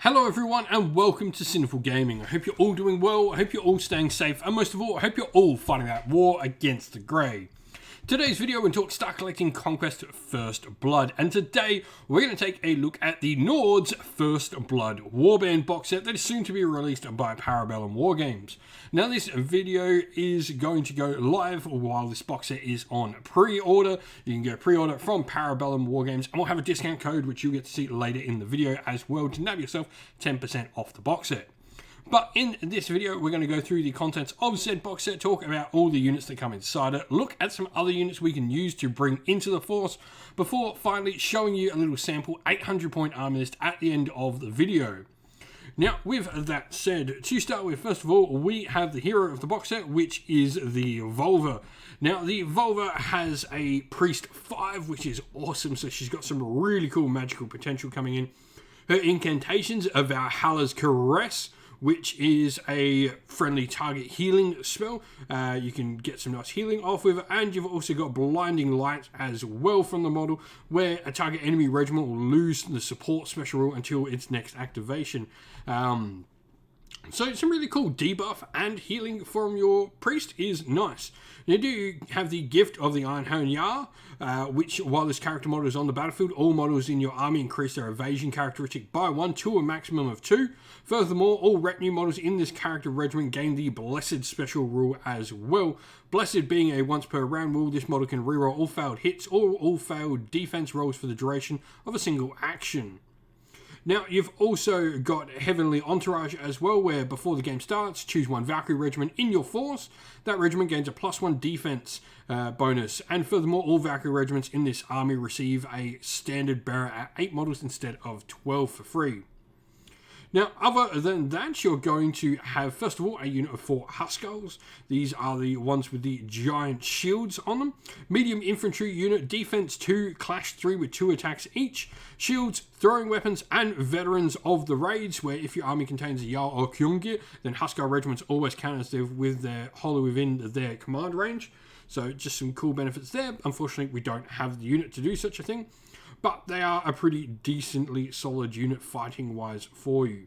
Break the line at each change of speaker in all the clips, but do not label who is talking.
Hello everyone and welcome to Sinful Gaming. I hope you're all doing well, I hope you're all staying safe, and most of all, I hope you're all fighting that war against the grey. Today's video we're going to start collecting Conquest First Blood, and today we're going to take a look at the Nords First Blood Warband box set that is soon to be released by Parabellum Wargames. Now this video is going to go live while this box set is on pre-order. You can go pre-order from Parabellum Wargames, and we'll have a discount code which you'll get to see later in the video as well to nab yourself 10% off the box set. But in this video, we're going to go through the contents of said box set, talk about all the units that come inside it, look at some other units we can use to bring into the force, before finally showing you a little sample 800 point army list at the end of the video. Now, with that said, to start with, first of all, we have the hero of the box set, which is the Volva. Now, the Volva has a Priest 5, which is awesome, so she's got some really cool magical potential coming in. Her incantations are Valhalla's Caress, which is a friendly target healing spell. You can get some nice healing off with it, and you've also got Blinding Light as well from the model, where a target enemy regiment will lose the support special rule until its next activation. So some really cool debuff and healing from your priest is nice. You do have the Gift of the Iron Honyar, which, while this character model is on the battlefield, all models in your army increase their evasion characteristic by 1 to a maximum of 2. Furthermore, all retinue models in this character regiment gain the Blessed special rule as well. Blessed being a once per round rule, this model can reroll all failed hits or all failed defense rolls for the duration of a single action. Now, you've also got Heavenly Entourage as well, where before the game starts, choose one Valkyrie regiment in your force. That regiment gains a +1 defense bonus, and furthermore, all Valkyrie regiments in this army receive a standard bearer at 8 models instead of 12 for free. Now, other than that, you're going to have, first of all, a unit of 4 Huskars. These are the ones with the giant shields on them. Medium infantry unit, defense 2, clash 3 with 2 attacks each. Shields, throwing weapons, and veterans of the raids, where if your army contains a Jarl or Kyungir, then Huskar regiments always count as with their wholly within their command range. So just some cool benefits there. Unfortunately, we don't have the unit to do such a thing, but they are a pretty decently solid unit fighting-wise for you.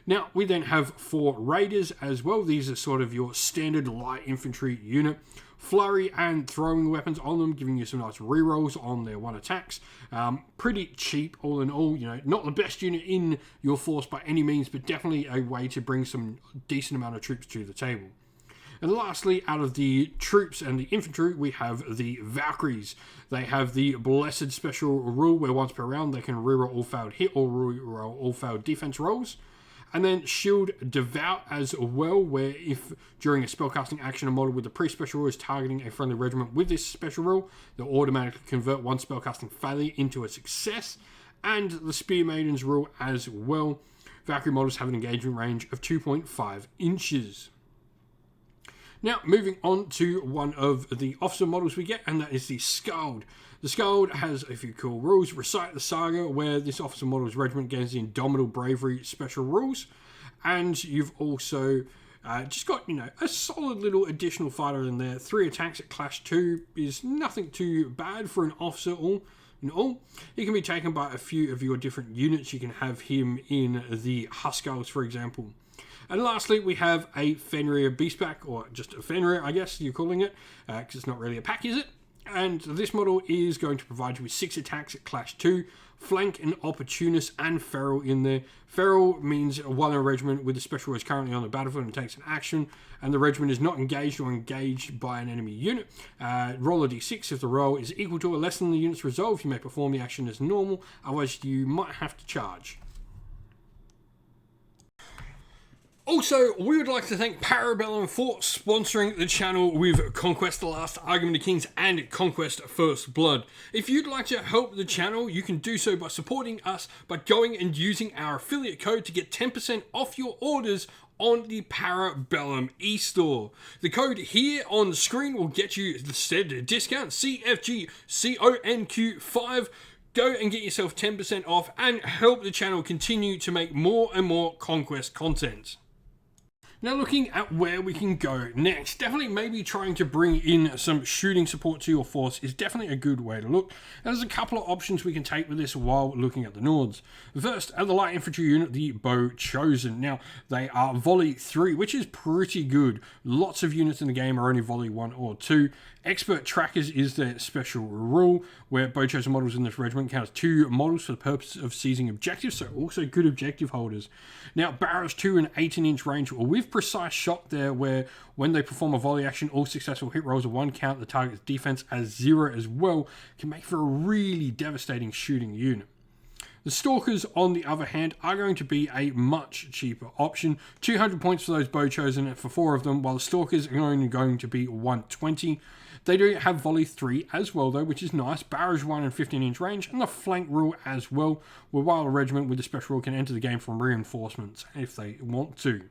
Now, we then have 4 Raiders as well. These are sort of your standard light infantry unit. Flurry and throwing weapons on them, giving you some nice rerolls on their 1 attacks. Pretty cheap all in all, you know, not the best unit in your force by any means, but definitely a way to bring some decent amount of troops to the table. And lastly, out of the troops and the infantry, we have the Valkyries. They have the Blessed special rule, where once per round they can reroll all failed hit or reroll all failed defense rolls. And then Shield Devout as well, where if during a spellcasting action a model with the Priest special rule is targeting a friendly regiment with this special rule, they'll automatically convert one spellcasting failure into a success. And the Spear Maiden's rule as well. Valkyrie models have an engagement range of 2.5 inches. Now, moving on to one of the officer models we get, and that is the Skald. The Skald has a few cool rules. Recite the Saga, where this officer model's regiment gains the Indomitable Bravery special rules. And you've also just got, you know, a solid little additional fighter in there. 3 attacks at Clash 2 is nothing too bad for an officer in all. He can be taken by a few of your different units. You can have him in the Huskars, for example. And lastly, we have a Fenrir Beast Pack, or just a Fenrir, I guess you're calling it, because it's not really a pack, is it? And this model is going to provide you with 6 attacks at Clash 2, Flank and Opportunist, and Feral in there. Feral means while a regiment with a special is currently on the battlefield and takes an action, and the regiment is not engaged or engaged by an enemy unit. Roll a d6. If the roll is equal to or less than the unit's resolve, you may perform the action as normal, otherwise you might have to charge. Also, we would like to thank Parabellum for sponsoring the channel with Conquest the Last Argument of Kings and Conquest First Blood. If you'd like to help the channel, you can do so by supporting us by going and using our affiliate code to get 10% off your orders on the Parabellum e-store. The code here on the screen will get you the said discount, CFGCONQ5. Go and get yourself 10% off and help the channel continue to make more and more Conquest content. Now looking at where we can go next, definitely maybe trying to bring in some shooting support to your force is definitely a good way to look. And there's a couple of options we can take with this while looking at the Nords. First, at the light infantry unit, the Bow Chosen. Now, they are volley 3, which is pretty good. Lots of units in the game are only volley 1 or 2. Expert Trackers is their special rule, where Bow Chosen models in this regiment count as 2 models for the purpose of seizing objectives, so also good objective holders. Now, barrels 2 and 18-inch range with precise shot there, where when they perform a volley action, all successful hit rolls of 1 count the target's defense as 0 as well, can make for a really devastating shooting unit. The Stalkers, on the other hand, are going to be a much cheaper option. 200 points for those Bow Chosen for 4 of them, while the Stalkers are only going to be 120. They do have volley 3 as well, though, which is nice. Barrage 1 and 15-inch range, and the flank rule as well, where while a regiment with the special rule can enter the game from reinforcements if they want to.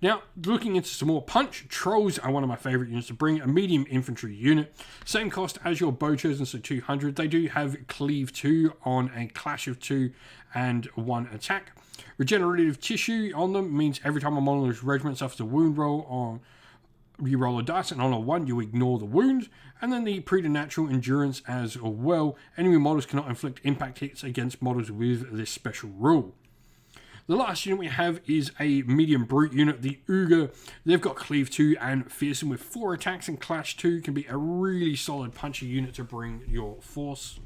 Now, looking into some more punch, Trolls are one of my favourite units to bring, a medium infantry unit. Same cost as your Bow Chosen, so 200. They do have Cleave 2 on a Clash of 2 and 1 attack. Regenerative Tissue on them means every time a model in this regiment suffers a wound roll, you roll a dice, and on a 1 you ignore the wound. And then the Preternatural Endurance as well. Enemy models cannot inflict impact hits against models with this special rule. The last unit we have is a medium brute unit, the Uga. They've got Cleave 2 and Fearsome with 4 attacks, and Clash 2 can be a really solid punchy unit to bring your force.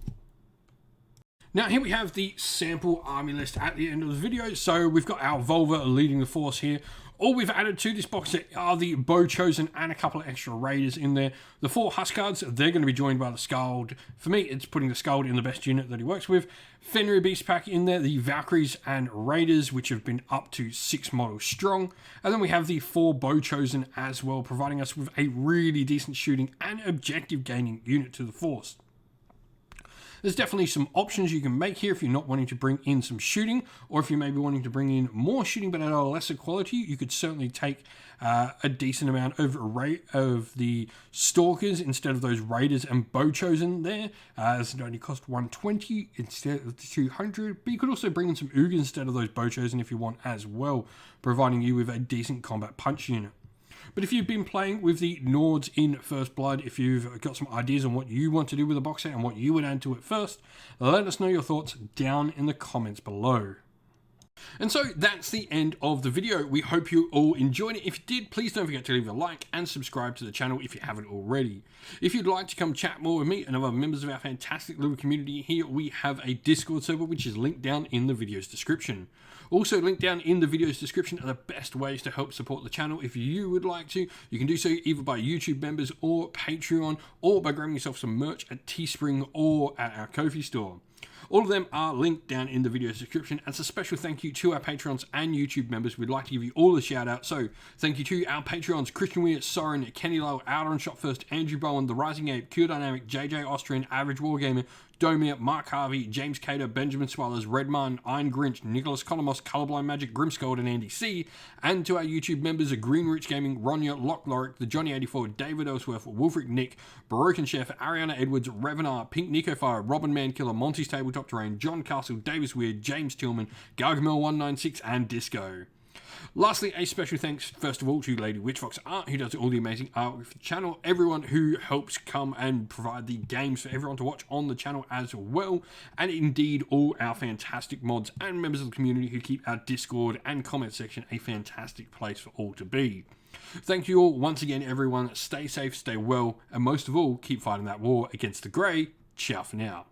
Now here we have the sample army list at the end of the video. So we've got our Volva leading the force here. All we've added to this box set are the Bow Chosen and a couple of extra Raiders in there. The 4 Huskards, they're going to be joined by the Skald. For me, it's putting the Skald in the best unit that he works with. Fenrir Beast Pack in there, the Valkyries and Raiders, which have been up to 6 models strong. And then we have the 4 Bow Chosen as well, providing us with a really decent shooting and objective gaining unit to the force. There's definitely some options you can make here if you're not wanting to bring in some shooting, or if you may be wanting to bring in more shooting but at a lesser quality. You could certainly take a decent amount of the Stalkers instead of those Raiders and Bow Chosen there, as it only cost 120 instead of the 200. But you could also bring in some Uga instead of those Bow Chosen if you want as well, providing you with a decent combat punch unit. But if you've been playing with the Nords in First Blood, if you've got some ideas on what you want to do with the box set and what you would add to it first, let us know your thoughts down in the comments below. And so that's the end of the video. We hope you all enjoyed it. If you did, please don't forget to leave a like and subscribe to the channel if you haven't already. If you'd like to come chat more with me and other members of our fantastic little community here, we have a Discord server which is linked down in the video's description. Also linked down in the video's description are the best ways to help support the channel. If you would like to, you can do so either by YouTube members or Patreon, or by grabbing yourself some merch at Teespring or at our Ko-fi store. All of them are linked down in the video's description. As a special thank you to our Patreons and YouTube members, we'd like to give you all a shout out. So thank you to our Patreons: Christian Weir, Soren, Kenny Lowe, Outer and Shot First, Andrew Bowen, The Rising Ape, Q Dynamic, JJ Austrian, Average Wargamer, Domir, Mark Harvey, James Cater, Benjamin Swallers, Redman, Iron Grinch, Nicholas Colomos, Colorblind Magic, Grimscold, and Andy C. And to our YouTube members: Green Rich Gaming, Ronya, Lock Lorick, The Johnny84, David Ellsworth, Wolfric Nick, Baroque Chef, Ariana Edwards, Revenar, Pink Nico Fire, Robin Mankiller, Monty's Tabletop Terrain, John Castle, Davis Weird, James Tillman, Gargamel196, and Disco. Lastly, a special thanks first of all to Lady Witchfox Art, who does all the amazing art with the channel, everyone who helps come and provide the games for everyone to watch on the channel as well, and indeed all our fantastic mods and members of the community who keep our Discord and comment section a fantastic place for all to be. Thank you all once again, everyone. Stay safe, stay well, and most of all, keep fighting that war against the grey. Ciao for now.